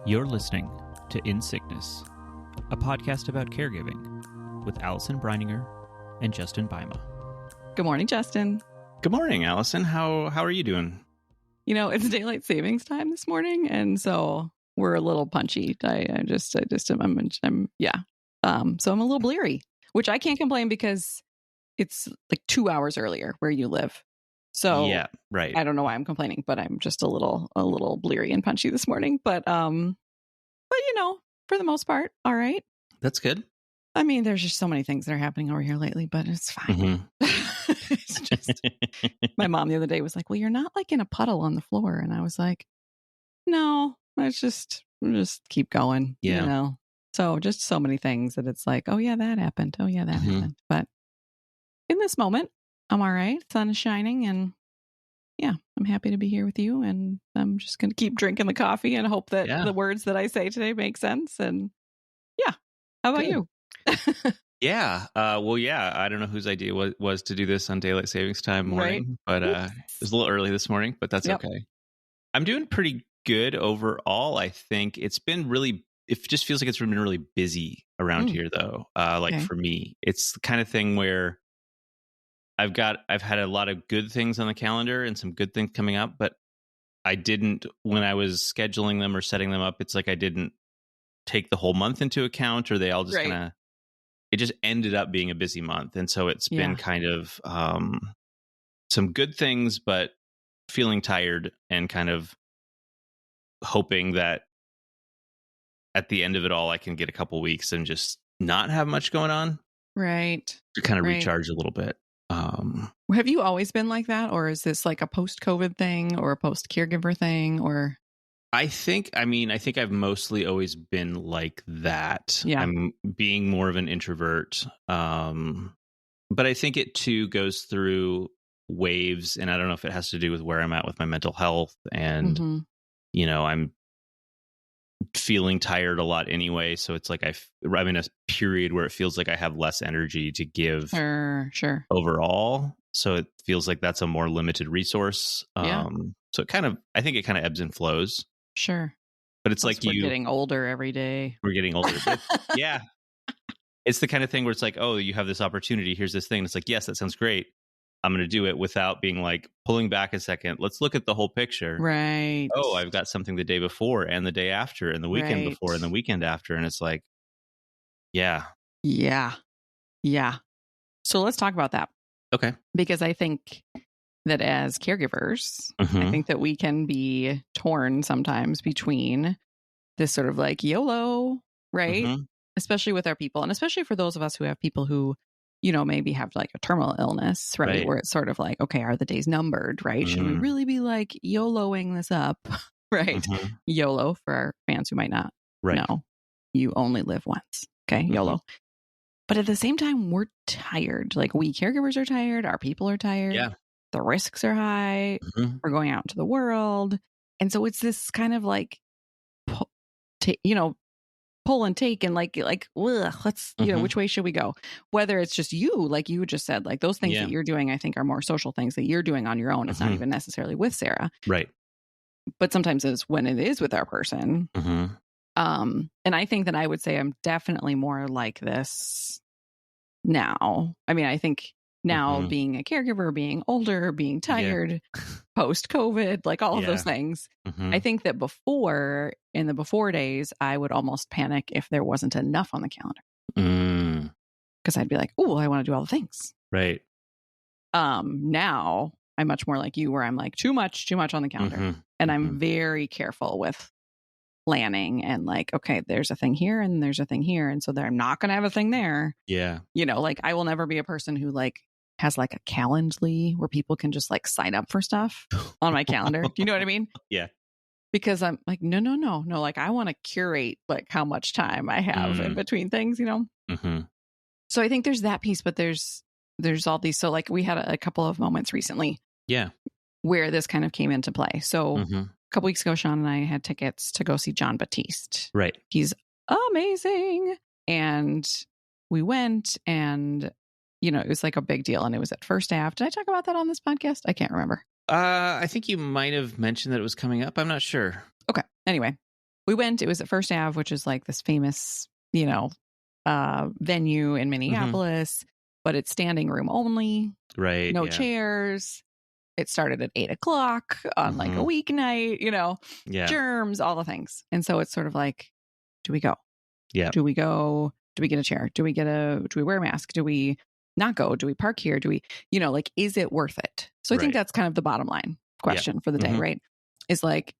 You're listening to In Sickness, a podcast about caregiving with Allison Breininger and Justin Bima. Good morning, Justin. Good morning, Allison. How are you doing? You know, it's daylight savings time this morning, and so we're a little punchy. So I'm a little bleary, which I can't complain because it's like 2 hours earlier where you live. So yeah, right. I don't know why I'm complaining, but I'm just a little bleary and punchy this morning. But you know, for the most part, all right. That's good. I mean, there's just so many things that are happening over here lately, but it's fine. Mm-hmm. It's just my mom the other day was like, "Well, you're not like in a puddle on the floor," and I was like, "No, we'll just keep going." Yeah. You know. So just so many things that it's like, "Oh yeah, that happened. Oh yeah, that happened." But in this moment, I'm all right. Sun is shining, and yeah, I'm happy to be here with you. And I'm just going to keep drinking the coffee and hope that the words that I say today make sense. And yeah, how about you? Yeah. I don't know whose idea was to do this on daylight savings time morning, but it was a little early this morning, but that's okay. I'm doing pretty good overall. I think it just feels like it's been really busy around here though. For me, it's the kind of thing where I've had a lot of good things on the calendar and some good things coming up, but I didn't, when I was scheduling them or setting them up, it's like I didn't take the whole month into account, or they all just it just ended up being a busy month. And so it's been kind of some good things, but feeling tired and kind of hoping that at the end of it all, I can get a couple weeks and just not have much going on. Right. To kind of recharge a little bit. Have you always been like that, or is this like a post-COVID thing or a post-caregiver thing? Or I think I've mostly always been like that. Yeah. I'm being more of an introvert. But I think it too goes through waves, and I don't know if it has to do with where I'm at with my mental health, and you know, I'm feeling tired a lot anyway, so it's like I'm in a period where it feels like I have less energy to give sure overall, so it feels like that's a more limited resource. So I think it kind of ebbs and flows, but it's plus we're getting older every day. We're getting older. Yeah, it's the kind of thing where it's like, oh, you have this opportunity, here's this thing, it's like, yes, that sounds great, I'm going to do it, without being like pulling back a second. Let's look at the whole picture. Right. Oh, I've got something the day before and the day after and the weekend before and the weekend after. And it's like, yeah. So let's talk about that. Okay. Because I think that as caregivers, I think that we can be torn sometimes between this sort of like YOLO, right? Especially with our people, and especially for those of us who have people who, you know, maybe have like a terminal illness, right? Where it's sort of like, okay, are the days numbered, right? Should we really be like YOLOing this up, right? YOLO, for our fans who might not know, you only live once, okay? YOLO. But at the same time, we're tired. Like, we caregivers are tired. Our people are tired. Yeah. The risks are high. We're going out into the world. And so it's this kind of like, pull and take, and like, let's, you know, which way should we go? Whether it's just you, like you just said, like those things that you're doing, I think are more social things that you're doing on your own. It's not even necessarily with Sarah. Right. But sometimes it's when it is with our person. And I think that I would say I'm definitely more like this now. I mean, I think now being a caregiver, being older, being tired, post-COVID, like all of those things. I think that before, in the before days, I would almost panic if there wasn't enough on the calendar. Because I'd be like, oh, I want to do all the things. Right. Now I'm much more like you, where I'm like, too much on the calendar. And I'm very careful with planning and like, okay, there's a thing here and there's a thing here. And so I'm not going to have a thing there. Yeah. You know, like I will never be a person who like has like a Calendly where people can just like sign up for stuff on my calendar. Do you know what I mean? Yeah. Because I'm like, no. Like I want to curate like how much time I have in between things, you know? So I think there's that piece, but there's all these. So like we had a couple of moments recently. Yeah. Where this kind of came into play. So a couple weeks ago, Sean and I had tickets to go see John Batiste. Right. He's amazing. And we went, and, you know, it was like a big deal. And it was at First Ave. Did I talk about that on this podcast? I can't remember. I think you might have mentioned that it was coming up. I'm not sure. Okay. Anyway, we went, it was at First Ave, which is like this famous, venue in Minneapolis, but it's standing room only. Right. No chairs. It started at 8:00 on like a weeknight, germs, all the things. And so it's sort of like, do we go? Yeah. Do we go? Do we get a chair? Do we wear a mask? Do we not go? Do we park here? Do we, is it worth it? So I think that's kind of the bottom line question for the day, right? Is like,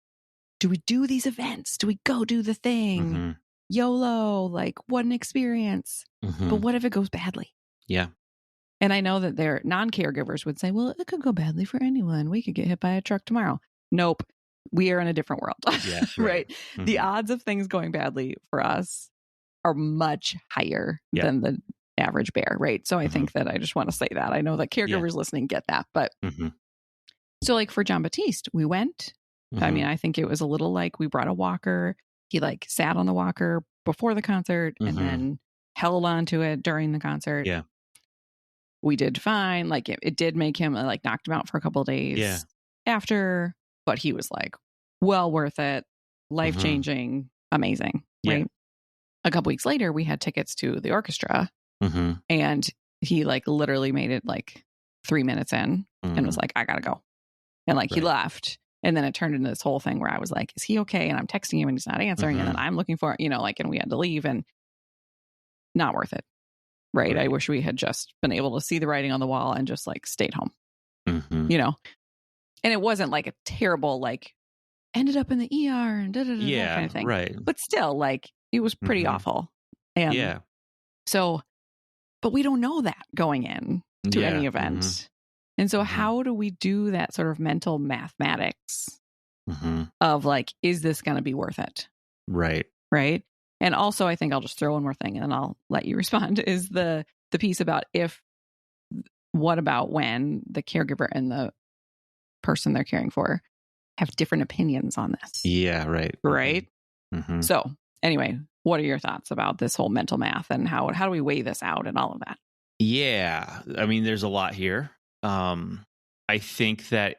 do we do these events? Do we go do the thing? YOLO, like what an experience. But what if it goes badly? Yeah. And I know that their non-caregivers would say, well, it could go badly for anyone. We could get hit by a truck tomorrow. Nope. We are in a different world. Yeah, right. The odds of things going badly for us are much higher than the average bear. Right. So I think that I just want to say that. I know that caregivers listening get that. But so like for John Batiste, we went. I mean, I think it was a little like we brought a walker. He like sat on the walker before the concert and then held on to it during the concert. Yeah. We did fine. Like it did make him like knocked him out for a couple of days after, but he was like, well worth it, life changing, amazing. Right. A couple weeks later, we had tickets to the orchestra and he like literally made it like 3 minutes in and was like, I gotta go. And like he left. And then it turned into this whole thing where I was like, is he okay? And I'm texting him and he's not answering. And then I'm looking for, and we had to leave and not worth it. Right. I wish we had just been able to see the writing on the wall and just like stayed home, and it wasn't like a terrible, like ended up in the ER and that kind of thing. Right. But still, like it was pretty awful. And so, but we don't know that going in to any event. And so how do we do that sort of mental mathematics of like, is this going to be worth it? Right. Right. And also, I think I'll just throw one more thing and then I'll let you respond is the piece about what about when the caregiver and the person they're caring for have different opinions on this? Yeah, right. Right. So anyway, what are your thoughts about this whole mental math and how do we weigh this out and all of that? Yeah. I mean, there's a lot here. I think that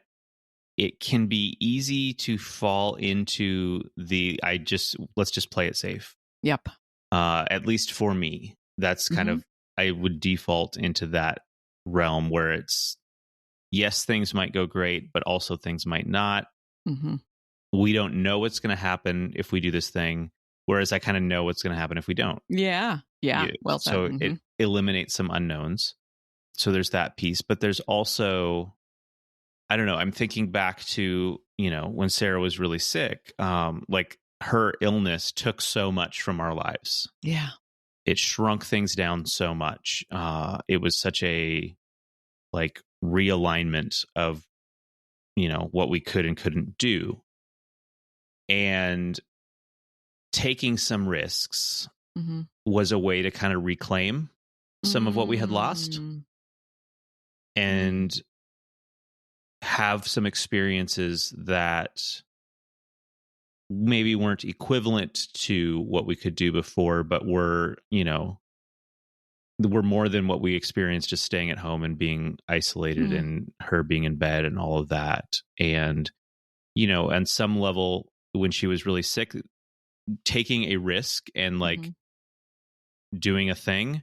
it can be easy to fall into let's just play it safe. Yep. At least for me, that's kind of, I would default into that realm where it's, yes, things might go great, but also things might not. We don't know what's going to happen if we do this thing. Whereas I kind of know what's going to happen if we don't. Yeah. Yeah. Well said. So it eliminates some unknowns. So there's that piece, but there's also, I don't know, I'm thinking back to, when Sarah was really sick, like her illness took so much from our lives. Yeah. It shrunk things down so much. It was such a like realignment of, what we could and couldn't do. And taking some risks was a way to kind of reclaim some of what we had lost and have some experiences that maybe weren't equivalent to what we could do before, but were more than what we experienced just staying at home and being isolated and her being in bed and all of that. And, on some level, when she was really sick, taking a risk and like doing a thing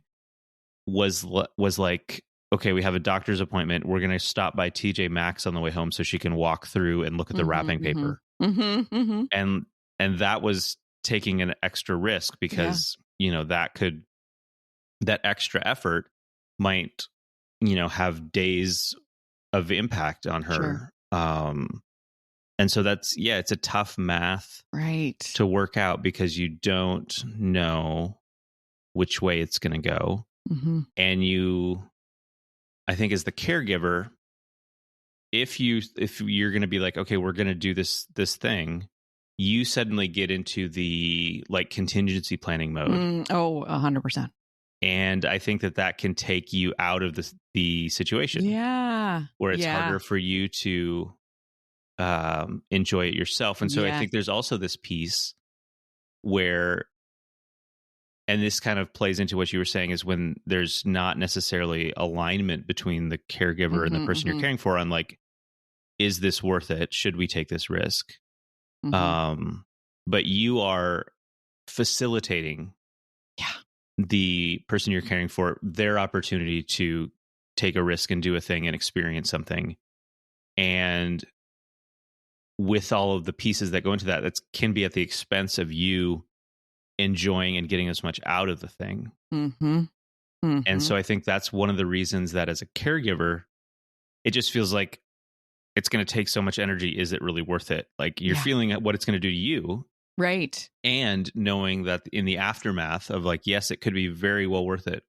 was like, okay, we have a doctor's appointment. We're going to stop by TJ Maxx on the way home so she can walk through and look at the wrapping paper. And that was taking an extra risk because, that extra effort might, have days of impact on her. Sure. And so it's a tough math to work out because you don't know which way it's going to go. And I think as the caregiver, if you're going to be like, okay, we're going to do this thing, you suddenly get into the like contingency planning mode. 100%. And I think that can take you out of the situation. Yeah. Where it's harder for you to enjoy it yourself. And so I think there's also this piece where, and this kind of plays into what you were saying, is when there's not necessarily alignment between the caregiver and the person you're caring for on like, is this worth it? Should we take this risk? but you are facilitating the person you're caring for, their opportunity to take a risk and do a thing and experience something. And with all of the pieces that go into that, that can be at the expense of you enjoying and getting as much out of the thing. Mm-hmm. Mm-hmm. And so I think that's one of the reasons that as a caregiver, it just feels like it's going to take so much energy. Is it really worth it? Like you're feeling what it's going to do to you. Right. And knowing that in the aftermath of like, yes, it could be very well worth it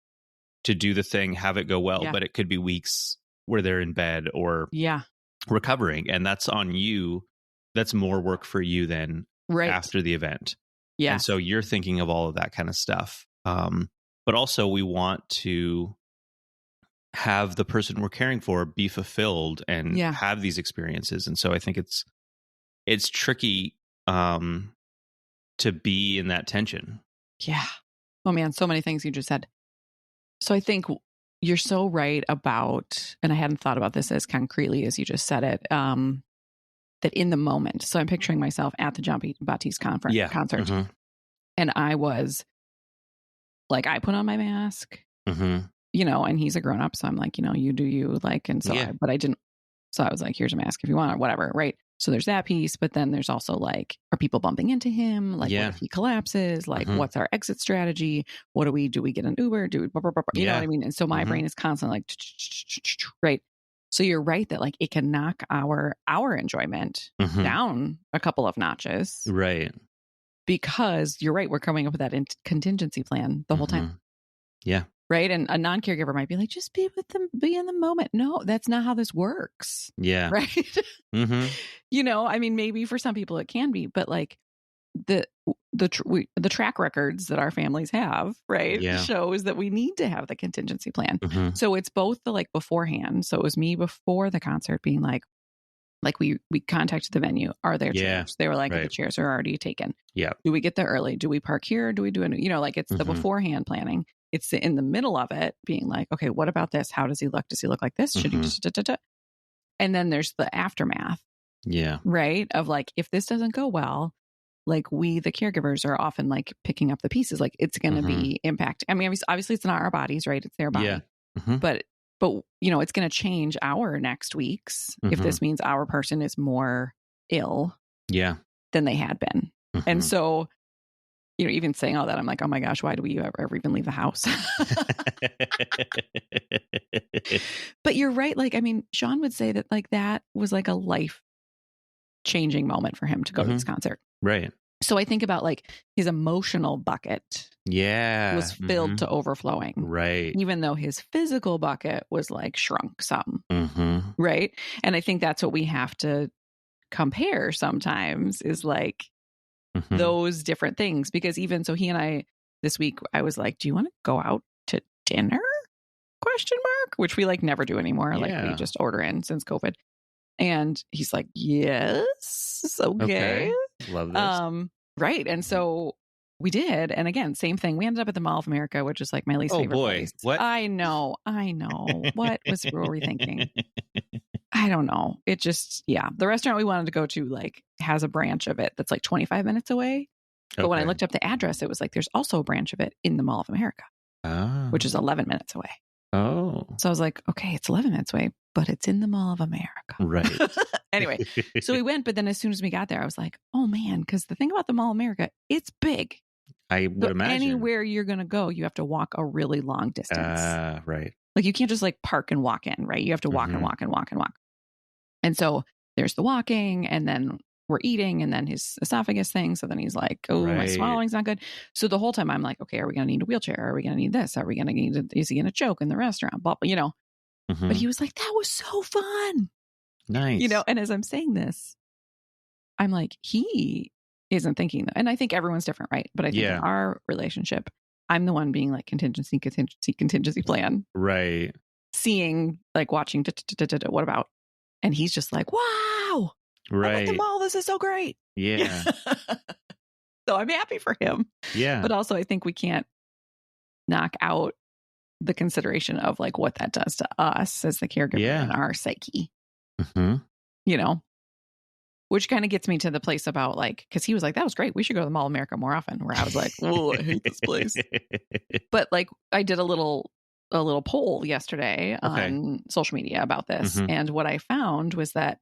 to do the thing, have it go well, but it could be weeks where they're in bed or recovering. And that's on you. That's more work for you than after the event. Yeah. And so you're thinking of all of that kind of stuff. But also we want to have the person we're caring for be fulfilled and have these experiences. And so I think it's tricky to be in that tension. Yeah. Oh man, so many things you just said. So I think you're so right about, and I hadn't thought about this as concretely as you just said it, that in the moment. So I'm picturing myself at the John Batiste concert. Mm-hmm. And I was like, I put on my mask, you know, and he's a grown up. So I'm like, you know, you do you, like, and so, but I didn't. So I was like, here's a mask if you want, or whatever. Right. So there's that piece. But then there's also like, are people bumping into him? Like, what if he collapses? Like, what's our exit strategy? What do? We get an Uber? Do we, you know what I mean? And so my brain is constantly like, right. So you're right that like it can knock our enjoyment down a couple of notches. Right. Because you're right. We're coming up with that contingency plan the whole time. Yeah. Right. And a non-caregiver might be like, just be with them, be in the moment. No, that's not how this works. Yeah. Right. You know, I mean, maybe for some people it can be, but like the track records that our families have, right, shows that we need to have the contingency plan. So it's both the like beforehand. So it was me before the concert being like we contacted the venue. Are there chairs? They were like, the chairs are already taken. Yeah. Do we get there early? Do we park here? Do we do you know, like it's the beforehand planning. It's in the middle of it being like, okay, what about this? How does he look? Does he look like this? Should he And then there's the aftermath. Yeah. Right. Of like, if this doesn't go well, like we, the caregivers, are often like picking up the pieces. Like it's going to be impact. I mean, obviously it's not our bodies, right? It's their body. Yeah. But you know, it's going to change our next weeks if this means our person is more ill than they had been. And so, you know, even saying all that, I'm like, oh my gosh, why do we ever even leave the house? But you're right. Like, I mean, Sean would say that like that was like a life changing moment for him to go to this concert. Right. So I think about like his emotional bucket was filled to overflowing. Right. Even though his physical bucket was like shrunk some. Right. And I think that's what we have to compare sometimes is like those different things. Because even so, he and I this week, I was like, do you want to go out to dinner? ? Which we like never do anymore. Like we just order in since COVID. And he's like, yes. Okay. Love this. Right. And so we did. And again, same thing. We ended up at the Mall of America, which is like my least favorite place. What? I know. What were we thinking? I don't know. It just, the restaurant we wanted to go to like has a branch of it that's like 25 minutes away. But when I looked up the address, it was like, there's also a branch of it in the Mall of America, which is 11 minutes away. Oh. So I was like, okay, it's 11 minutes away, but it's in the Mall of America. Right. Anyway, so we went, but then as soon as we got there, I was like, oh man, because the thing about the Mall of America, it's big. I would imagine. Anywhere you're going to go, you have to walk a really long distance. Right. Like you can't just like park and walk in, right? You have to walk and walk and walk and walk. And so there's the walking, and then we're eating, and then his esophagus thing. So then he's like, oh, my swallowing's not good. So the whole time I'm like, okay, are we going to need a wheelchair? Are we going to need this? Are we going to need, is he going to choke in the restaurant? Blah, blah, you know, but he was like, that was so fun. Nice. You know, and as I'm saying this, I'm like, he isn't thinking that. And I think everyone's different, right? But I think in our relationship, I'm the one being like contingency plan. Right. Seeing, like watching, what about? And he's just like, wow. Right. I'm at the mall. This is so great. Yeah. So I'm happy for him. Yeah. But also I think we can't knock out the consideration of like what that does to us as the caregiver and our psyche. You know, Which kind of gets me to the place about like, because he was like, that was great. We should go to the Mall of America more often. Where I was like, oh, I hate this place. But like, I did a little poll yesterday on social media about this. And what I found was that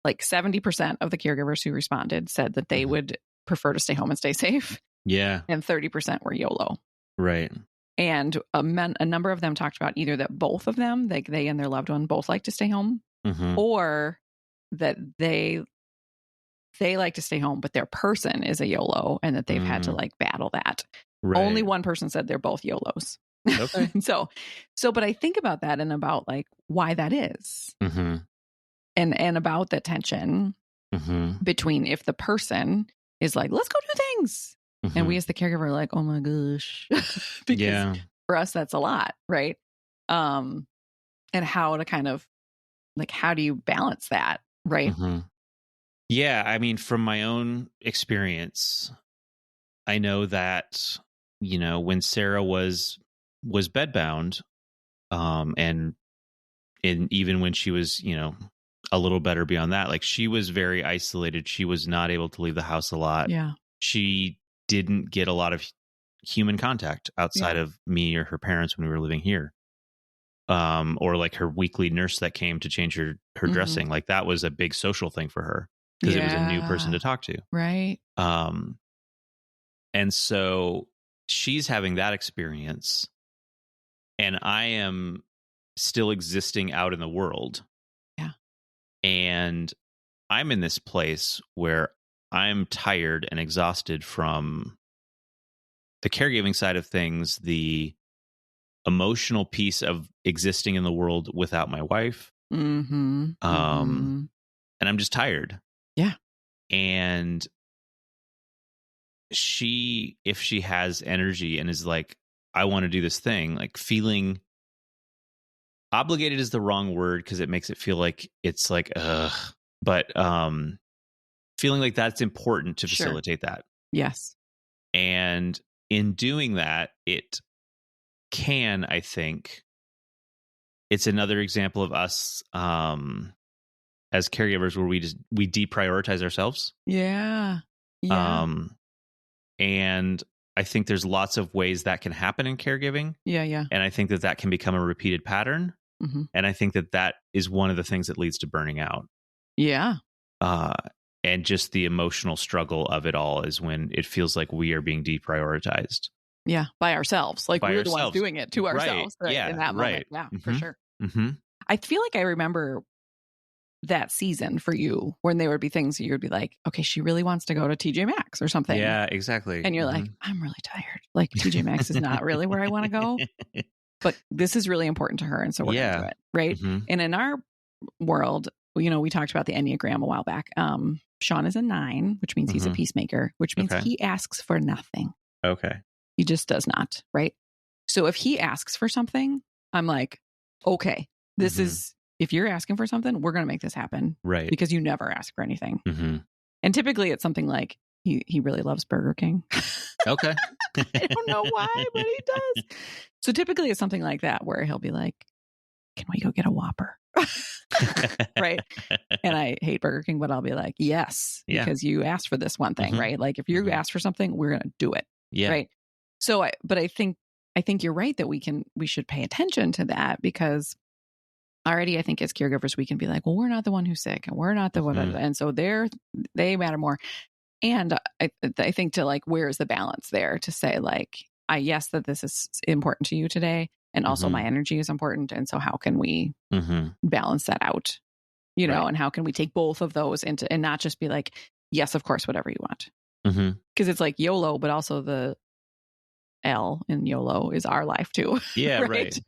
like 70% of the caregivers who responded said that they would prefer to stay home and stay safe. Yeah. And 30% were YOLO. Right. And a number of them talked about either that both of them, like they and their loved one, both like to stay home, or that they like to stay home, but their person is a YOLO and that they've had to like battle that. Right. Only one person said they're both YOLOs. Okay. so, but I think about that and about like why that is, and about the tension between if the person is like, let's go do things. And we as the caregiver are like, oh my gosh, because for us, that's a lot. Right. And how to kind of like, how do you balance that? Right. Yeah. I mean, from my own experience, I know that, you know, when Sarah was bedbound, and even when she was, you know, a little better beyond that, like she was very isolated. She was not able to leave the house a lot. Yeah. She didn't get a lot of human contact outside of me or her parents when we were living here. Or like her weekly nurse that came to change her dressing. Like that was a big social thing for her because it was a new person to talk to. Right. And so she's having that experience and I am still existing out in the world. Yeah. And I'm in this place where I'm tired and exhausted from the caregiving side of things, the emotional piece of existing in the world without my wife. And I'm just tired. Yeah. And if she has energy and is like, I want to do this thing, like feeling obligated is the wrong word because it makes it feel like it's like, but feeling like that's important to facilitate that. Yes. And in doing that, it can, I think, it's another example of us as caregivers where we deprioritize ourselves. Yeah. And I think there's lots of ways that can happen in caregiving. Yeah. And I think that can become a repeated pattern. And I think that is one of the things that leads to burning out. Yeah. And just the emotional struggle of it all is when it feels like we are being deprioritized. Yeah. By ourselves. Like we're the ones doing it to ourselves. Right. Yeah. In that moment. Yeah, for sure. I feel like I remember that season for you when there would be things you would be like, okay, she really wants to go to TJ Maxx or something. Yeah, exactly. And you're like, I'm really tired. Like TJ Maxx is not really where I want to go, but this is really important to her. And so we're going to do it. Right. And in our world, you know, we talked about the Enneagram a while back. Sean is a 9, which means he's a peacemaker, which means he asks for nothing. Okay. He just does not. Right. So if he asks for something, I'm like, okay, this is, if you're asking for something, we're going to make this happen. Right. Because you never ask for anything. And typically it's something like he really loves Burger King. Okay. I don't know why, but he does. So typically it's something like that where he'll be like, can we go get a Whopper? Right. And I hate Burger King, but I'll be like, yes, because you asked for this one thing, right? Like if you ask for something, we're going to do it. Yeah. Right. So, I think you're right that we should pay attention to that because already I think as caregivers, we can be like, well, we're not the one who's sick and we're not the one. And so they matter more. And I think to like, where's the balance there to say like, yes, that this is important to you today. And also my energy is important. And so how can we balance that out, you know, and how can we take both of those into, and not just be like, yes, of course, whatever you want. Because it's like YOLO, but also the L in YOLO is our life too. Yeah. Right.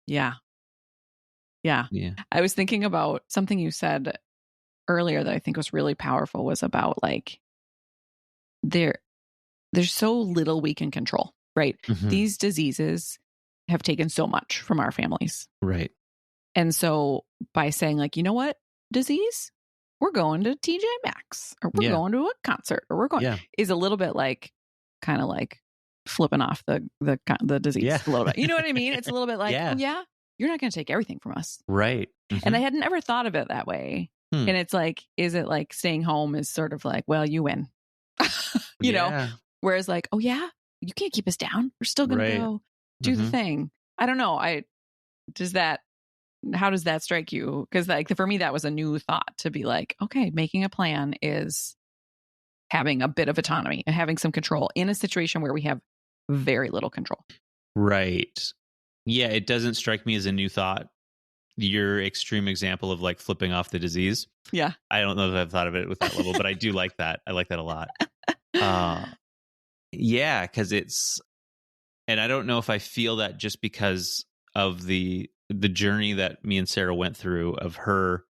Yeah. I was thinking about something you said earlier that I think was really powerful was about like, there's so little we can control, right? These diseases have taken so much from our families. Right. And so by saying like, you know what, disease, we're going to TJ Maxx or we're going to a concert or we're going is a little bit like, kind of like flipping off the disease a little bit. You know what I mean? It's a little bit like, you're not going to take everything from us. Right. And I had never thought of it that way. And it's like, is it like staying home is sort of like, well, you win, you know, whereas like, oh yeah, you can't keep us down. We're still going to go do the thing. I don't know. How does that strike you? Because like for me, that was a new thought to be like, okay, making a plan is having a bit of autonomy and having some control in a situation where we have very little control. Right. Yeah. It doesn't strike me as a new thought. Your extreme example of like flipping off the disease. Yeah. I don't know if I've thought of it with that level, but I do like that. I like that a lot. Yeah. Cause and I don't know if I feel that just because of the journey that me and Sarah went through of her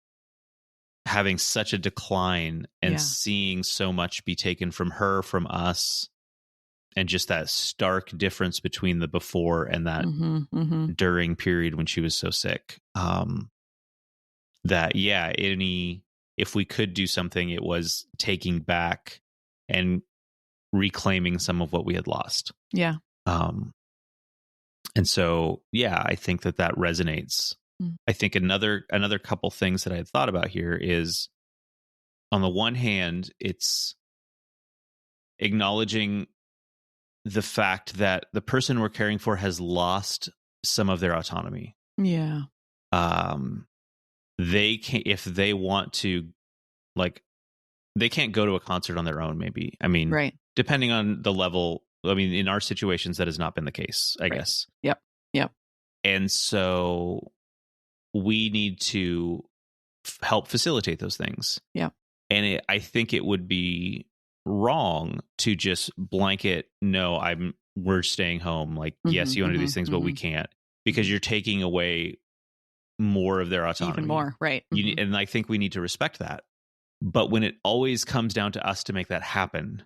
having such a decline and seeing so much be taken from her, from us, and just that stark difference between the before and that during period when she was so sick. That, if we could do something, it was taking back and reclaiming some of what we had lost. Yeah. And so, I think that resonates. I think another couple things that I had thought about here is, on the one hand, it's acknowledging the fact that the person we're caring for has lost some of their autonomy. Yeah. They can, if they want to, like, they can't go to a concert on their own, maybe. I mean, depending on the level. I mean, in our situations, that has not been the case, I guess. Yep. And so we need to help facilitate those things. Yeah. And I think it would be wrong to just blanket, no, we're staying home. Like, yes, you want to do these things, but we can't, because you're taking away more of their autonomy. Even more, right. And I think we need to respect that. But when it always comes down to us to make that happen,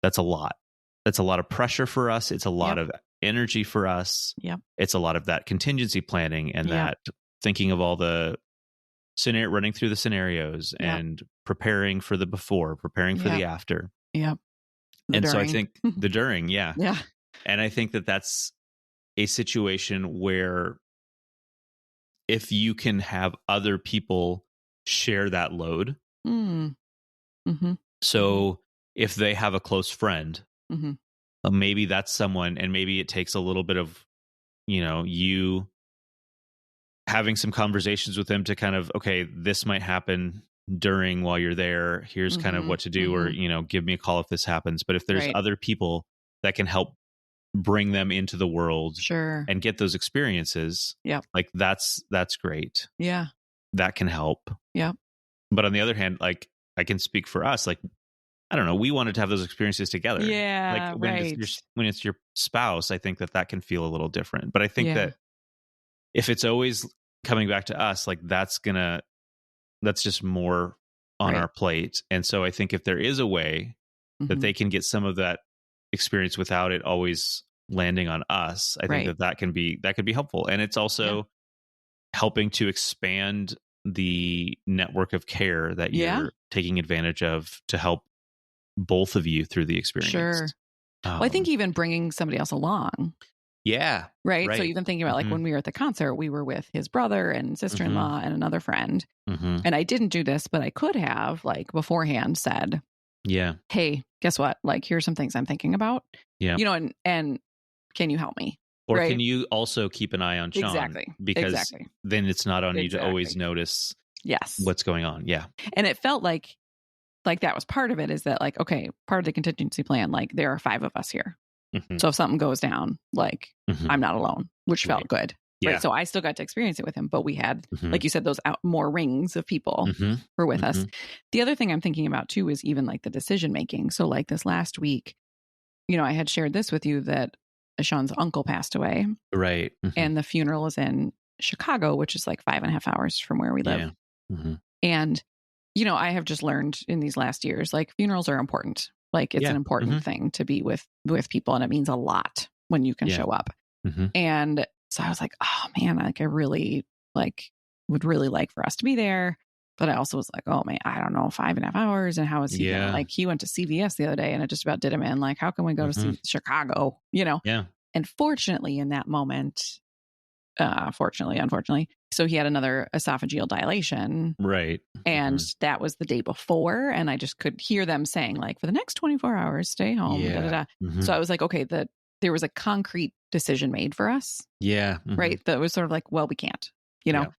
that's a lot. That's a lot of pressure for us. It's a lot of energy for us. It's a lot of that contingency planning and that thinking of all the running through the scenarios and preparing for the before, preparing for the after. And during. So I think the during, and I think that that's a situation where if you can have other people share that load. So if they have a close friend, maybe that's someone, and maybe it takes a little bit of, you having some conversations with them to kind of, okay, this might happen during while you're there. Here's kind of what to do, or, give me a call if this happens. But if there's other people that can help bring them into the world and get those experiences, like that's great. That can help. But on the other hand, like, I can speak for us, like, I don't know, we wanted to have those experiences together. Like when it's your spouse, I think that can feel a little different. But I think that if it's always coming back to us, like, that's just more on our plate. And so I think if there is a way that they can get some of that experience without it always landing on us, I think that could be helpful. And it's also helping to expand the network of care that you're taking advantage of to help both of you through the experience. Well, I think even bringing somebody else along. Right. So even thinking about like when we were at the concert, we were with his brother and sister-in-law and another friend. And I didn't do this, but I could have, like, beforehand said, hey, guess what? Like, here's some things I'm thinking about. And can you help me? Or can you also keep an eye on Sean? Exactly. Because then it's not on you to always notice what's going on. And it felt like that was part of it, is that, like, okay, part of the contingency plan, like, there are 5 of us here. So if something goes down, like, I'm not alone, which felt good. Right. So I still got to experience it with him, but we had, like you said, those more rings of people were with us. The other thing I'm thinking about too is even like the decision making. So like this last week, I had shared this with you that Sean's uncle passed away. Right. And the funeral is in Chicago, which is like 5.5 hours from where we live. And, I have just learned in these last years, like, funerals are important. Like, it's an important thing to be with people. And it means a lot when you can show up. And so I was like, oh man, like, I really would really like for us to be there. But I also was like, oh man, I don't know, 5.5 hours. And how is he gonna, like, he went to CVS the other day and it just about did him in. Like, how can we go to Chicago, And fortunately in that moment, fortunately, unfortunately. So he had another esophageal dilation. Right. And that was the day before. And I just could hear them saying, like, for the next 24 hours, stay home. Yeah. Da, da, da. So I was like, okay, there was a concrete decision made for us. Yeah. Right. That was sort of like, well, we can't, you know. Yeah.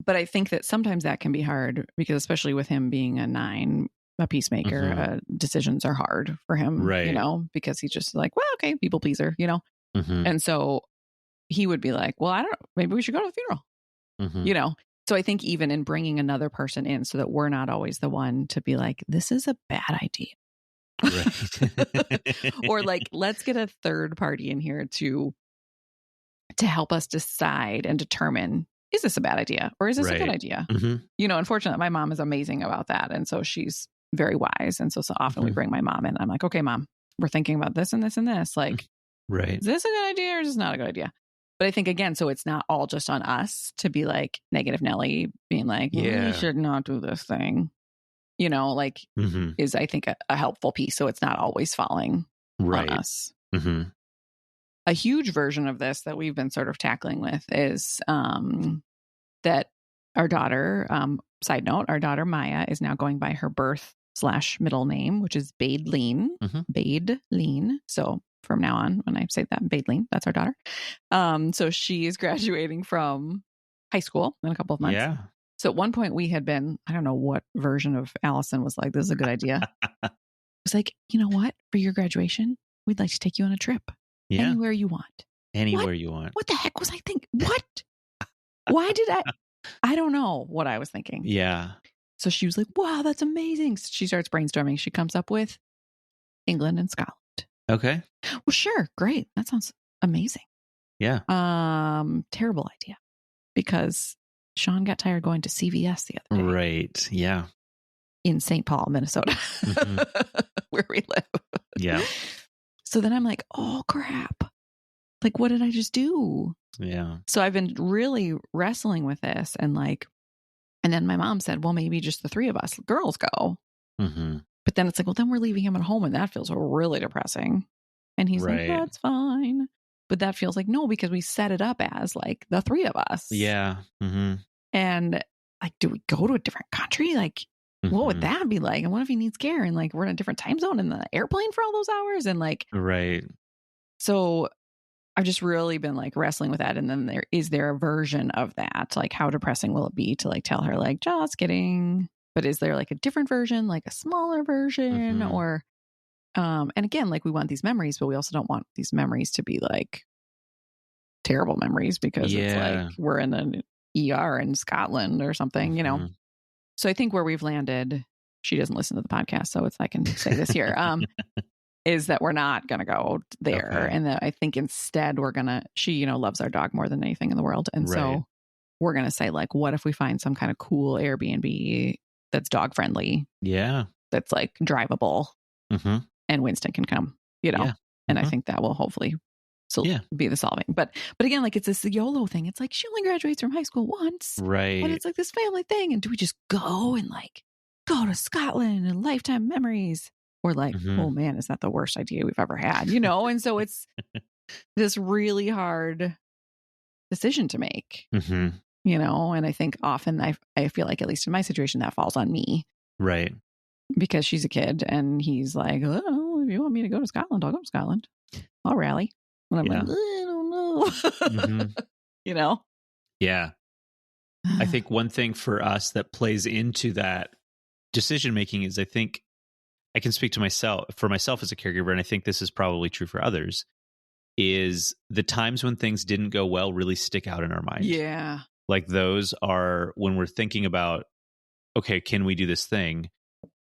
But I think that sometimes that can be hard because, especially with him being a 9, a peacemaker, decisions are hard for him, right. you know, because he's just like, well, okay, people pleaser, you know. And so he would be like, well, I don't know, maybe we should go to the funeral, you know. So I think even in bringing another person in so that we're not always the one to be like, this is a bad idea. Right. Or like, let's get a third party in here to help us decide and determine, is this a bad idea or is this a good idea? You know, unfortunately, my mom is amazing about that. And so she's very wise. And so often we bring my mom in. I'm like, okay, Mom, we're thinking about this and this and this. Like, is this a good idea or is this not a good idea? But I think, again, so it's not all just on us to be like negative Nelly being like, we should not do this thing, you know, like is, I think, a helpful piece. So it's not always falling on us. A huge version of this that we've been sort of tackling with is that our daughter, side note, our daughter Maya is now going by her birth/middle name, which is Badeline. Badeline. So from now on, when I say that, Badeline, that's our daughter. So she is graduating from high school in a couple of months. Yeah. So at one point we had been, I don't know what version of Allison was like, this is a good idea. It was like, you know what? For your graduation, we'd like to take you on a trip. Yeah. Anywhere you want. Anywhere you want. What the heck was I thinking? What? Why did I don't know what I was thinking. Yeah. So she was like, wow, that's amazing. So she starts brainstorming. She comes up with England and Scotland. Okay. Well, sure. Great. That sounds amazing. Yeah. Terrible idea because Sean got tired going to CVS the other day. Right. Yeah. In St. Paul, Minnesota, where we live. Yeah. So then I'm like, oh, crap. Like, what did I just do? Yeah. So I've been really wrestling with this and then my mom said, well, maybe just the 3 of us girls go. But then it's like, well, then we're leaving him at home and that feels really depressing. And he's like, that's fine. But that feels like, no, because we set it up as like the 3 of us. Yeah. And like, do we go to a different country? Like, what would that be like? And what if he needs care? And like, we're in a different time zone in the airplane for all those hours. And like, so I've just really been like wrestling with that. And then is there a version of that? Like, how depressing will it be to like tell her like, just kidding. But is there like a different version, like a smaller version or, and again, like we want these memories, but we also don't want these memories to be like terrible memories because it's like we're in an ER in Scotland or something, you know? So I think where we've landed, she doesn't listen to the podcast, so I can say this here, is that we're not going to go there. Okay. And that I think instead we're going to, she, you know, loves our dog more than anything in the world. And so we're going to say like, what if we find some kind of cool Airbnb that's dog friendly? Yeah. That's like drivable and Winston can come, you know? Yeah. And I think that will hopefully be the solving. But again, like it's this YOLO thing. It's like she only graduates from high school once. Right. But it's like this family thing. And do we just go and like go to Scotland and lifetime memories? Or like, oh man, is that the worst idea we've ever had? You know? And so it's this really hard decision to make, you know? And I think often I feel like, at least in my situation, that falls on me. Right. Because she's a kid and he's like, oh, if you want me to go to Scotland, I'll go to Scotland. I'll rally. And I'm like, I don't know. You know? Yeah. I think one thing for us that plays into that decision making is I think I can speak to for myself as a caregiver, and I think this is probably true for others, is the times when things didn't go well really stick out in our mind. Yeah. Like those are when we're thinking about, okay, can we do this thing?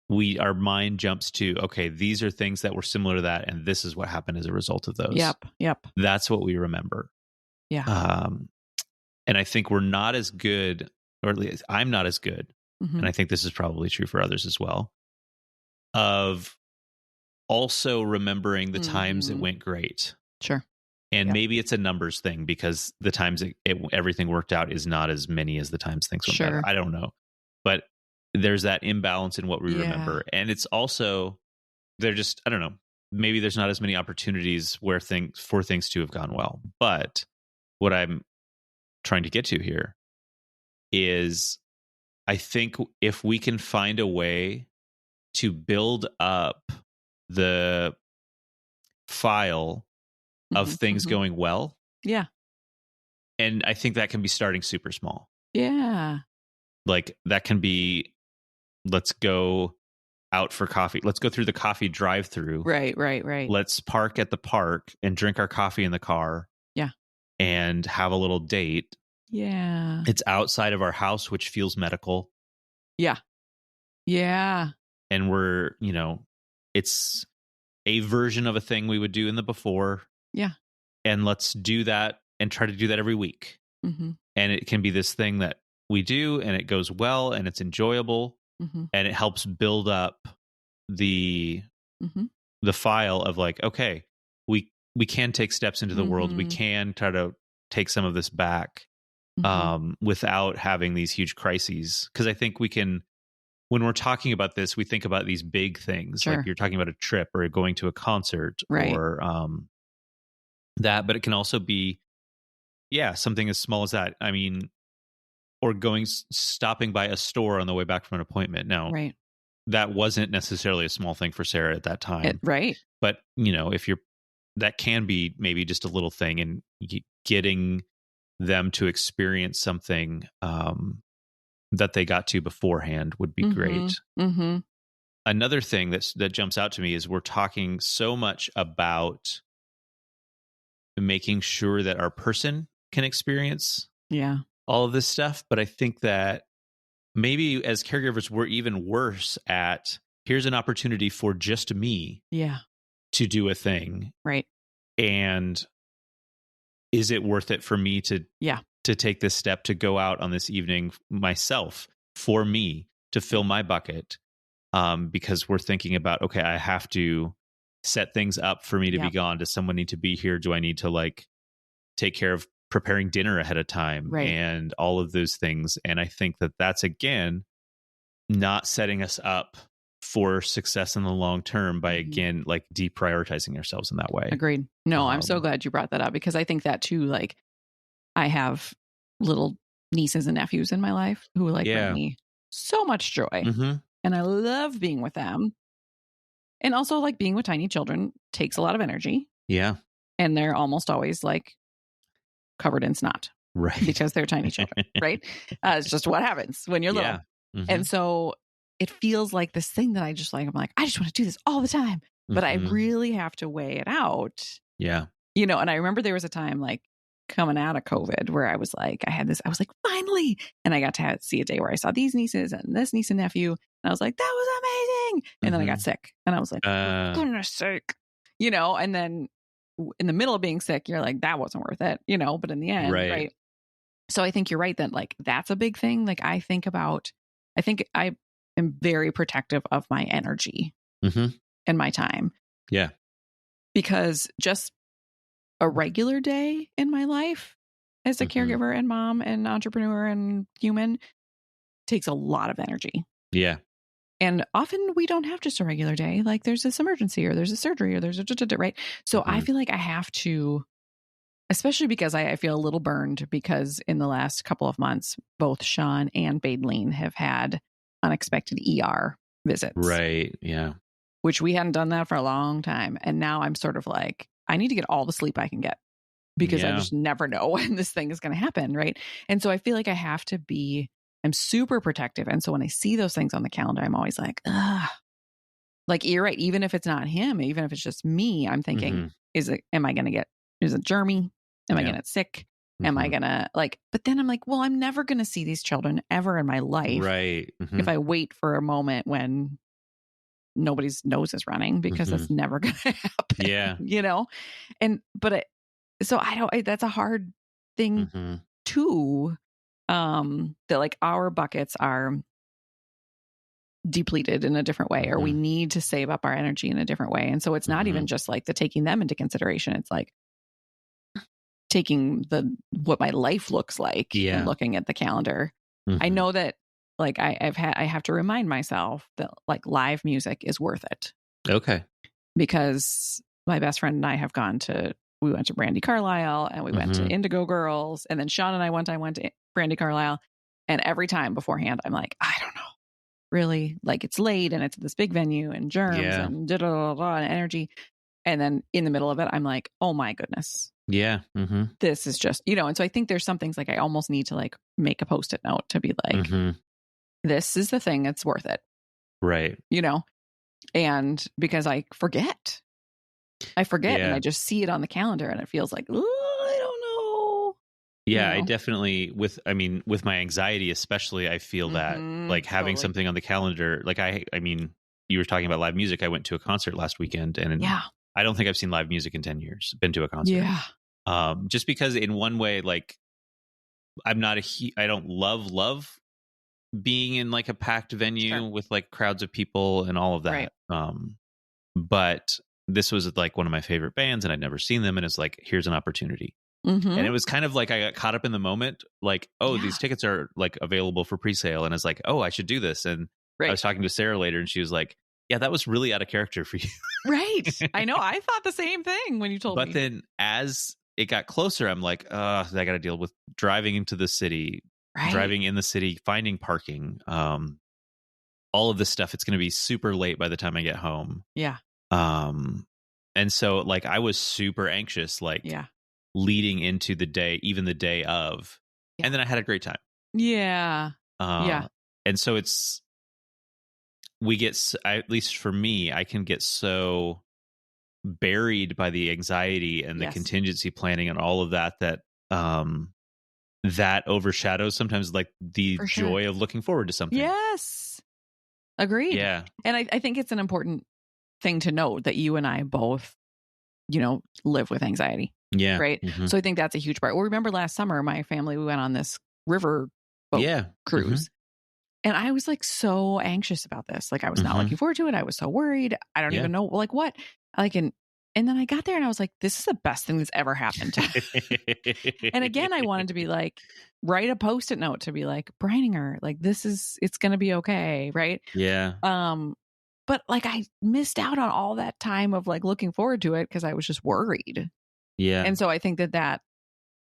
Our mind jumps to, okay, these are things that were similar to that, and this is what happened as a result of those. Yep. That's what we remember. Yeah. And I think we're not as good, or at least I'm not as good, and I think this is probably true for others as well, of also remembering the times it went great. Sure. And maybe it's a numbers thing because the times everything worked out is not as many as the times things went better. I don't know. But there's that imbalance in what we remember. And it's also, they're just, I don't know, maybe there's not as many opportunities for things to have gone well. But what I'm trying to get to here is I think if we can find a way to build up the file of things going well. Yeah. And I think that can be starting super small. Yeah. Like that can be, let's go out for coffee. Let's go through the coffee drive-through. Right. Let's park at the park and drink our coffee in the car. Yeah. And have a little date. Yeah. It's outside of our house, which feels medical. Yeah. Yeah. And we're, it's a version of a thing we would do in the before. Yeah. And let's do that and try to do that every week. And it can be this thing that we do and it goes well and it's enjoyable and it helps build up the file of like, okay, we can take steps into the world. We can try to take some of this back without having these huge crises. Because I think we can, when we're talking about this, we think about these big things. Sure. Like you're talking about a trip or going to a concert or that, but it can also be, something as small as that. I mean, or stopping by a store on the way back from an appointment. Now, that wasn't necessarily a small thing for Sarah at that time. But, if that can be maybe just a little thing and getting them to experience something that they got to beforehand would be great. Another thing that jumps out to me is we're talking so much about making sure that our person can experience all of this stuff. But I think that maybe as caregivers, we're even worse at, here's an opportunity for just me to do a thing. And is it worth it for me to take this step to go out on this evening myself for me to fill my bucket? Because we're thinking about, okay, I have to set things up for me to be gone. Does someone need to be here? Do I need to like take care of preparing dinner ahead of time and all of those things? And I think that that's, again, not setting us up for success in the long term by, again, like deprioritizing ourselves in that way. Agreed. No, I'm so glad you brought that up because I think that too, like I have little nieces and nephews in my life who like bring me so much joy and I love being with them. And also like being with tiny children takes a lot of energy. Yeah. And they're almost always like covered in snot. Right. Because they're tiny children. Right. It's just what happens when you're little. And so it feels like this thing that I just like, I'm like, I just want to do this all the time. But I really have to weigh it out. Yeah. And I remember there was a time like coming out of COVID where I was like, I was like, finally. And I got to see a day where I saw these nieces and this niece and nephew. And I was like, that was amazing. And then I got sick. And I was like, for goodness sake. And then in the middle of being sick, you're like, that wasn't worth it, but in the end, right? So I think you're right that like, that's a big thing. Like I think I am very protective of my energy and my time. Yeah. Because just a regular day in my life as a caregiver and mom and entrepreneur and human takes a lot of energy. Yeah. And often we don't have just a regular day. Like there's this emergency or there's a surgery or there's a right. So I feel like I have to, especially because I feel a little burned because in the last couple of months, both Sean and Badeline have had unexpected ER visits. Right. Yeah. Which we hadn't done that for a long time. And now I'm sort of like, I need to get all the sleep I can get because I just never know when this thing is going to happen. Right. And so I feel like I have to I'm super protective. And so when I see those things on the calendar, I'm always like, like you're right. Even if it's not him, even if it's just me, I'm thinking, is it germy? Am I going to get sick? Am I going to but then I'm like, well, I'm never going to see these children ever in my life. Right. If I wait for a moment when nobody's nose is running because that's never going to happen. Yeah. That's a hard thing too. That like our buckets are depleted in a different way, or we need to save up our energy in a different way. And so it's not even just like the taking them into consideration. It's like taking what my life looks like and looking at the calendar. I know that like I have to remind myself that like live music is worth it. Okay. Because my best friend and I have gone to we went to Brandy Carlisle and we went to Indigo Girls. And then Sean and I one time went to Brandy Carlisle. And every time beforehand, I'm like, I don't know. Really? Like, it's late and it's this big venue and germs and and energy. And then in the middle of it, I'm like, oh my goodness. Yeah. This is just, and so I think there's some things like I almost need to like make a Post-it note to be like, this is the thing that's worth it. Right. And because I forget and I just see it on the calendar and it feels like, I don't know. Yeah, I definitely with my anxiety, especially, I feel that like having something on the calendar, like I mean, you were talking about live music. I went to a concert last weekend and I don't think I've seen live music in 10 years, been to a concert. Yeah. Just because in one way, like I don't love being in like a packed venue with like crowds of people and all of that. Right. But this was like one of my favorite bands and I'd never seen them. And it's like, here's an opportunity. And it was kind of like I got caught up in the moment, like, these tickets are like available for pre-sale. And it's like, I should do this. And I was talking to Sarah later and she was like, yeah, that was really out of character for you. Right. I know. I thought the same thing when you told me. But then as it got closer, I'm like, I got to deal with driving into the city, driving in the city, finding parking, all of this stuff. It's going to be super late by the time I get home. Yeah. And so like I was super anxious, like leading into the day, even the day of, and then I had a great time. Yeah. And so at least for me, I can get so buried by the anxiety and the contingency planning and all of that that overshadows sometimes like the joy of looking forward to something. Yes. Agreed. Yeah. And I think it's an important thing to note that you and I both, live with anxiety. Yeah. Right. So I think that's a huge part. Well, remember last summer, my family, we went on this river boat cruise. And I was like so anxious about this. Like I was not looking forward to it. I was so worried. I don't even know like what. Like and then I got there and I was like, this is the best thing that's ever happened to me. And again, I wanted to be like, write a Post-it note to be like, Brininger, like it's gonna be okay, right? Yeah. But like I missed out on all that time of like looking forward to it because I was just worried. Yeah. And so I think that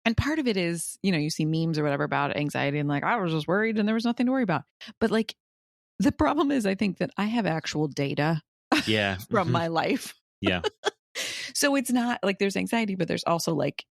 and part of it is, you see memes or whatever about anxiety and like, I was just worried and there was nothing to worry about. But like, the problem is I think that I have actual data from my life. Yeah. So it's not like there's anxiety, but there's also like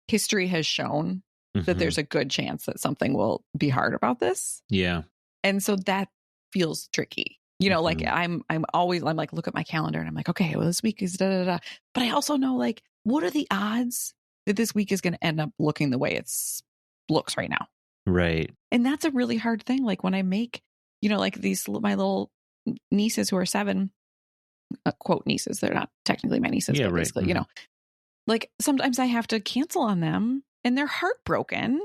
history has shown that there's a good chance that something will be hard about this. Yeah. And so that feels tricky. Like I'm like, look at my calendar and I'm like, okay, well, this week is da da da. But I also know like, what are the odds that this week is going to end up looking the way it's looks right now? Right. And that's a really hard thing. Like when I make, like my little nieces who are 7, quote nieces, they're not technically my nieces, but basically, like sometimes I have to cancel on them and they're heartbroken.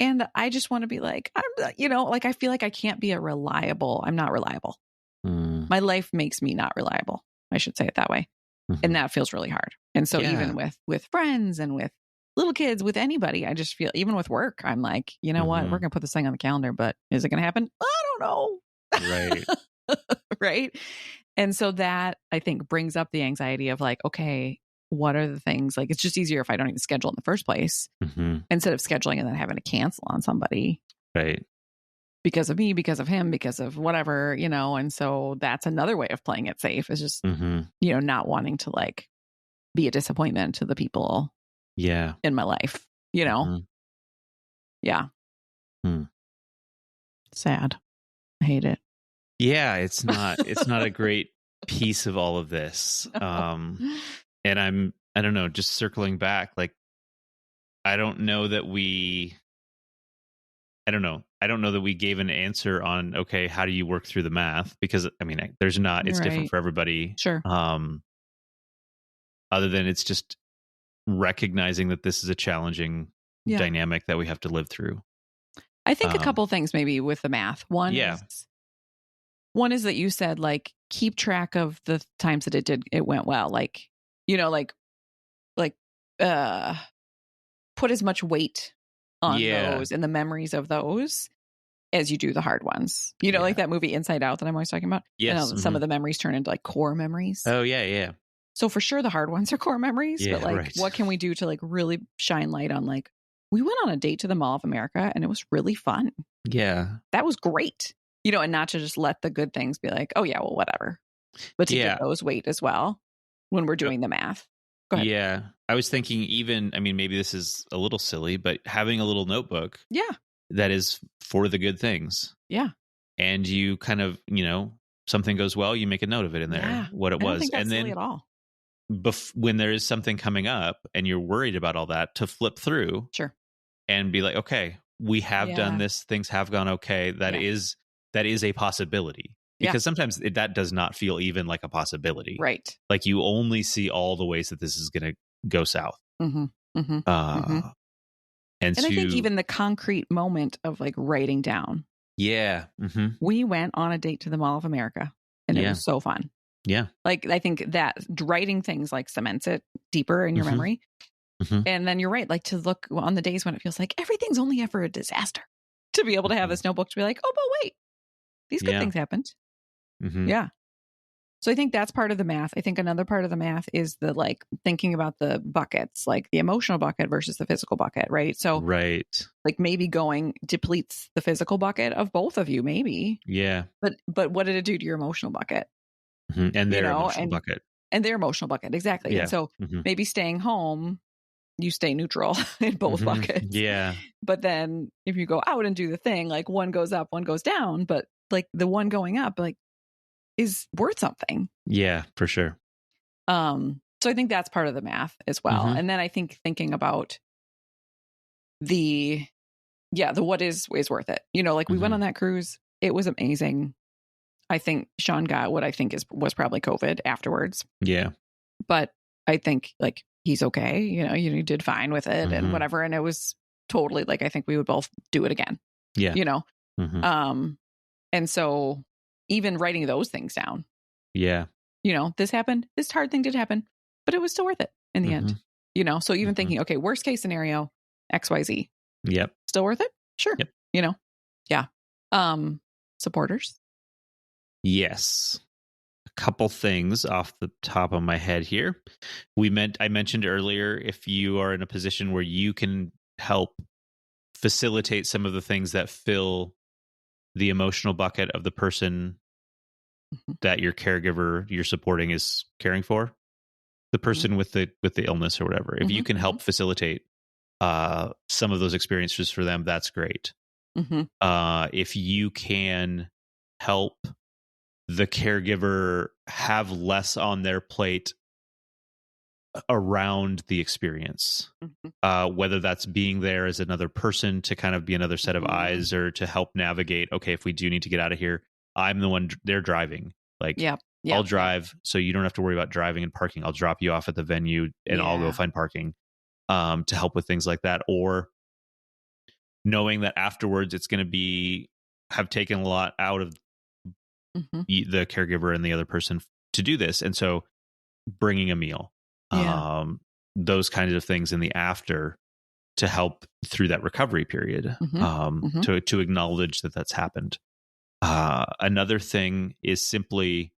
And I just want to be like, like I feel like I can't be I'm not reliable. My life makes me not reliable. I should say it that way. And that feels really hard. And so even with friends and with little kids, with anybody, I just feel, even with work, I'm like, you know what, we're going to put this thing on the calendar, but is it going to happen? I don't know. Right. Right. And so that I think brings up the anxiety of like, okay, what are the things like, it's just easier if I don't even schedule in the first place instead of scheduling and then having to cancel on somebody. Right. Because of me, because of him, because of whatever, and so that's another way of playing it safe is just, not wanting to like be a disappointment to the people in my life, Yeah. Sad. I hate it. Yeah. It's not a great piece of all of this. And I don't know, just circling back, like, I don't know that we gave an answer on, okay, how do you work through the math? Because I mean, it's different for everybody. Sure. Other than it's just recognizing that this is a challenging dynamic that we have to live through. I think a couple things maybe with the math. One is that you said like, keep track of the times that it went well. Like, put as much weight on those and the memories of those as you do the hard ones. Like that movie Inside Out that I'm always talking about. Yes. Some of the memories turn into like core memories. Oh yeah. Yeah. So for sure the hard ones are core memories, but like, right. what can we do to like really shine light on like, we went on a date to the Mall of America and it was really fun. Yeah. That was great. And not to just let the good things be like, oh yeah, well, whatever. But to give those weight as well when we're doing the math. Go ahead. Yeah. I was thinking even, I mean, maybe this is a little silly, but having a little notebook. Yeah. That is for the good things. Yeah. And you kind of, something goes well, you make a note of it in there, what it was. I don't think that's and then silly at all. when there is something coming up and you're worried about all that, to flip through. Sure. And be like, okay, we have done this. Things have gone okay. That is a possibility. Because sometimes that does not feel even like a possibility. Right. Like you only see all the ways that this is going to go south. Mm-hmm. Mm-hmm. And I think even the concrete moment of like writing down. Yeah. Mm-hmm. We went on a date to the Mall of America and it was so fun. Yeah. Like I think that writing things like cements it deeper in your memory. Mm-hmm. And then you're right, like to look on the days when it feels like everything's only ever a disaster, to be able to have this notebook to be like, oh, but wait, these good things happened. Mm-hmm. Yeah. So I think that's part of the math. I think another part of the math is the like thinking about the buckets, like the emotional bucket versus the physical bucket, right? So like maybe going depletes the physical bucket of both of you, maybe. Yeah. But what did it do to your emotional bucket? Mm-hmm. And their emotional bucket. And their emotional bucket, exactly. Yeah. And so maybe staying home, you stay neutral in both buckets. Yeah. But then if you go out and do the thing, like one goes up, one goes down, but like the one going up, like is worth something. Yeah, for sure. So I think that's part of the math as well. Mm-hmm. And then I think thinking about the what is worth it. Like we went on that cruise. It was amazing. I think Sean got what I think was probably COVID afterwards. Yeah. But I think like he's okay. You did fine with it and whatever. And it was totally like, I think we would both do it again. Yeah. And so even writing those things down. Yeah. This happened, this hard thing did happen, but it was still worth it in the end. So even thinking, okay, worst case scenario, XYZ. Yep. Still worth it? Sure. Yep. Yeah. Supporters. Yes. Couple things off the top of my head here. I mentioned earlier, if you are in a position where you can help facilitate some of the things that fill the emotional bucket of the person that your caregiver you're supporting is caring for, the person with the illness or whatever, if you can help facilitate some of those experiences for them, that's great. If you can help the caregiver have less on their plate around the experience, whether that's being there as another person to kind of be another set of eyes, or to help navigate, okay, if we do need to get out of here, I'm the one they're driving. Like, I'll drive, so you don't have to worry about driving and parking. I'll drop you off at the venue and I'll go find parking, to help with things like that. Or knowing that afterwards it's going to have taken a lot out of the caregiver and the other person to do this. And so bringing a meal, those kinds of things in the after to help through that recovery period, to acknowledge that that's happened. Another thing is simply,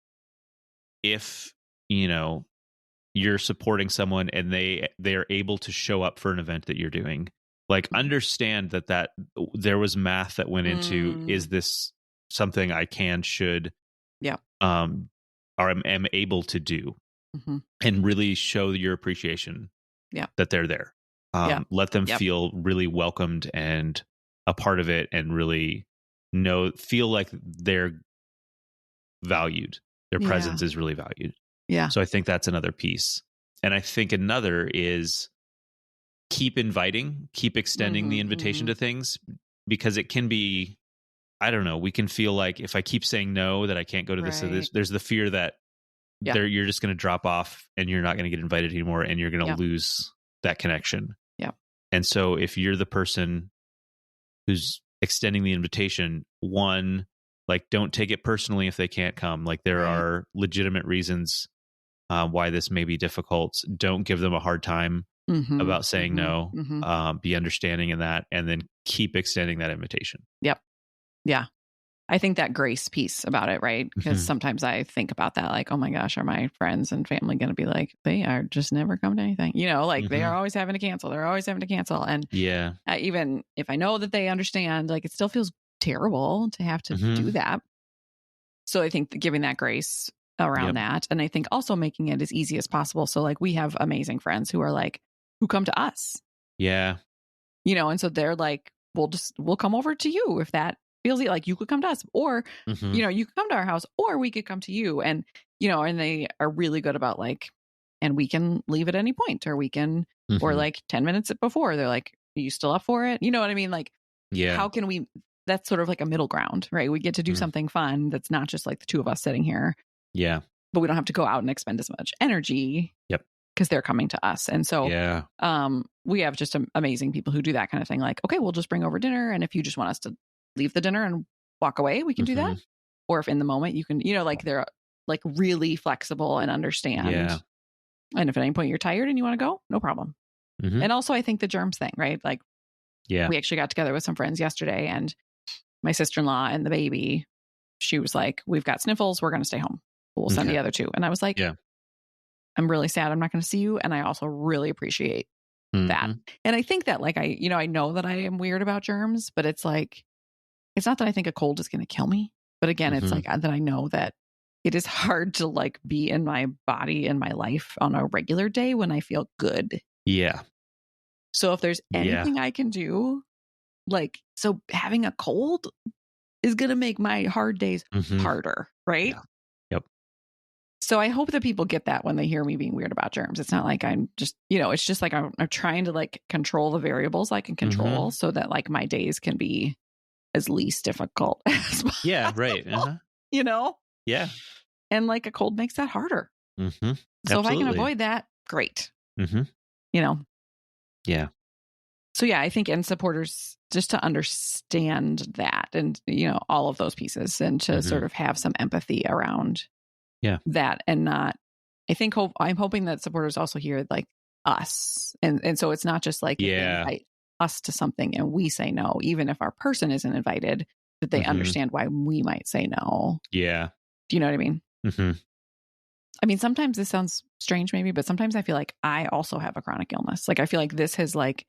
if, you're supporting someone and they're able to show up for an event that you're doing, like, understand that there was math that went into, is this something I should, or am able to do, and really show your appreciation that they're there. Let them feel really welcomed and a part of it, and really feel like they're valued. Their presence is really valued. Yeah. So I think that's another piece. And I think another is keep inviting, keep extending the invitation to things, because it can be, I don't know, we can feel like if I keep saying no, that I can't go to this or this, there's the fear that you're just going to drop off and you're not going to get invited anymore, and you're going to lose that connection. Yeah. And so if you're the person who's extending the invitation, one, like, don't take it personally if they can't come. Like, there are legitimate reasons why this may be difficult. Don't give them a hard time about saying no. Be understanding in that, and then keep extending that invitation. Yep. Yeah. I think that grace piece about it, right? Because sometimes I think about that, like, oh my gosh, are my friends and family going to be like, they are just never come to anything, like they are always having to cancel. They're always having to cancel. And even if I know that they understand, like it still feels terrible to have to do that. So I think giving that grace around that. And I think also making it as easy as possible. So like we have amazing friends who come to us. Yeah. And so they're like, we'll come over to you if that feels like you could come to us, or, you could come to our house, or we could come to you. And, and they are really good about like, and we can leave at any point, or we can, or like 10 minutes before they're like, are you still up for it? You know what I mean? Like, how can we, that's sort of like a middle ground, right? We get to do something fun that's not just like the two of us sitting here. Yeah. But we don't have to go out and expend as much energy. Yep. Because they're coming to us. And so we have just amazing people who do that kind of thing. Like, okay, we'll just bring over dinner. And if you just want us to leave the dinner and walk away, we can do that. Or if in the moment you can, like they're like really flexible and understand. Yeah. And if at any point you're tired and you want to go, no problem. And also I think the germs thing, right? Like we actually got together with some friends yesterday, and my sister-in-law and the baby, she was like, we've got sniffles. We're going to stay home. We'll send the other two. And I was like, I'm really sad I'm not going to see you. And I also really appreciate that. And I think that like, I know that I am weird about germs, but it's like, it's not that I think a cold is going to kill me. But again, it's like that I know that it is hard to like be in my body and my life on a regular day when I feel good. Yeah. So if there's anything I can do, like, so having a cold is going to make my hard days harder. Right. Yeah. Yep. So I hope that people get that when they hear me being weird about germs. It's not like I'm just, it's just like I'm trying to like control the variables I can control so that like my days can be as least difficult as possible. Yeah, right. Yeah. And like a cold makes that harder. So Absolutely. if I can avoid that, great. Yeah. So yeah, I think and supporters just to understand that and, all of those pieces and to sort of have some empathy around that and not, I'm hoping that supporters also hear like us. And so it's not just like they invite us to something and we say no, even if our person isn't invited, that they understand why we might say no. Yeah. Do you know what I mean? I mean, sometimes this sounds strange maybe, but sometimes I feel like I also have a chronic illness. Like I feel like this has like,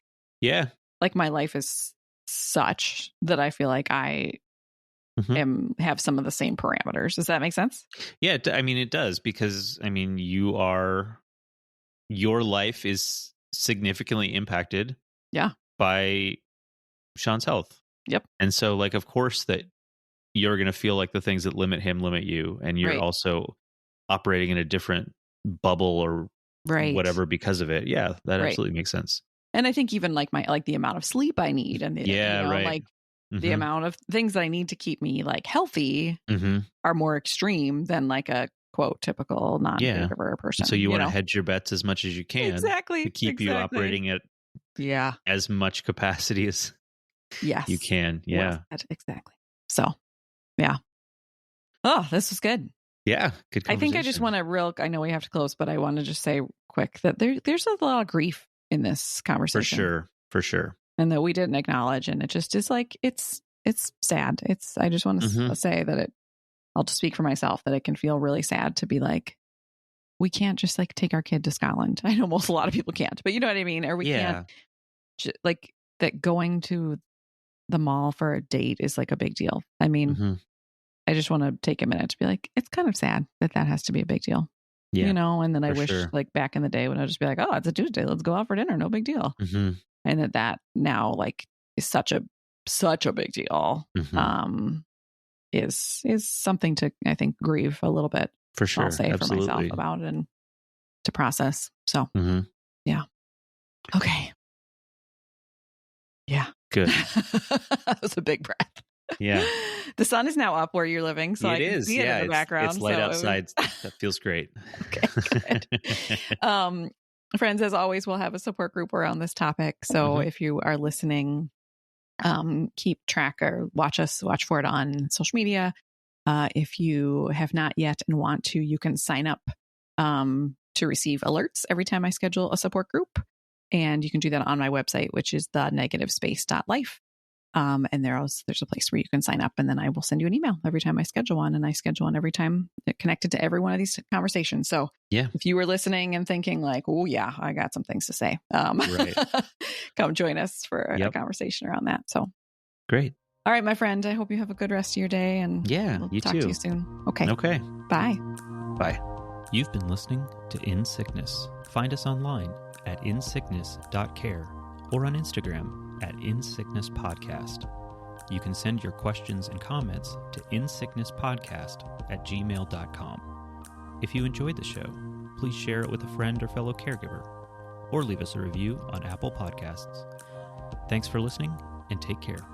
like my life is such that I feel like I have some of the same parameters. Does that make sense? Yeah. I mean, it does, because I mean, your life is significantly impacted by Sean's health. Yep. And so like, of course that you're going to feel like the things that limit him limit you. And you're also operating in a different bubble or whatever because of it. Yeah, that absolutely makes sense. And I think even like the amount of sleep I need and the, like the amount of things that I need to keep me like healthy are more extreme than like a quote typical non-caregiver person. So you want to hedge your bets as much as you can to keep you operating at as much capacity as you can. Yeah, exactly. So oh, this was good. Yeah, good conversation. I think I just want to I know we have to close, but I want to just say quick that there's a lot of grief in this conversation. For sure. And that we didn't acknowledge. And it just is like, it's sad. I just want to say that I'll just speak for myself, that it can feel really sad to be like, we can't just like take our kid to Scotland. I know a lot of people can't, but you know what I mean? Or we can't like that going to the mall for a date is like a big deal. I mean, I just want to take a minute to be like, it's kind of sad that has to be a big deal. Yeah, and then I wish like back in the day when I'd just be like, oh, it's a Tuesday, let's go out for dinner. No big deal. And that now like is such a big deal. Is something to, I think, grieve a little bit. For sure. I'll say for myself about it and to process. So yeah. Okay. Yeah. Good. That was a big breath. Yeah. The sun is now up where you're living, so I can see it in the background. It's light outside. That feels great. Okay, good. Friends, as always, we'll have a support group around this topic. So if you are listening, keep track or watch for it on social media. If you have not yet and want to, you can sign up to receive alerts every time I schedule a support group. And you can do that on my website, which is thenegativespace.life. And there's a place where you can sign up, and then I will send you an email every time I schedule one, and I schedule one every time connected to every one of these conversations. So if you were listening and thinking like, oh yeah, I got some things to say, come join us for a conversation around that. So great. All right, my friend, I hope you have a good rest of your day, and we'll talk to you soon. Okay. Bye. Bye. You've been listening to In Sickness. Find us online at insickness.care or on Instagram at insicknesspodcast. You can send your questions and comments to insicknesspodcast@gmail.com. If you enjoyed the show, please share it with a friend or fellow caregiver, or leave us a review on Apple Podcasts. Thanks for listening, and take care.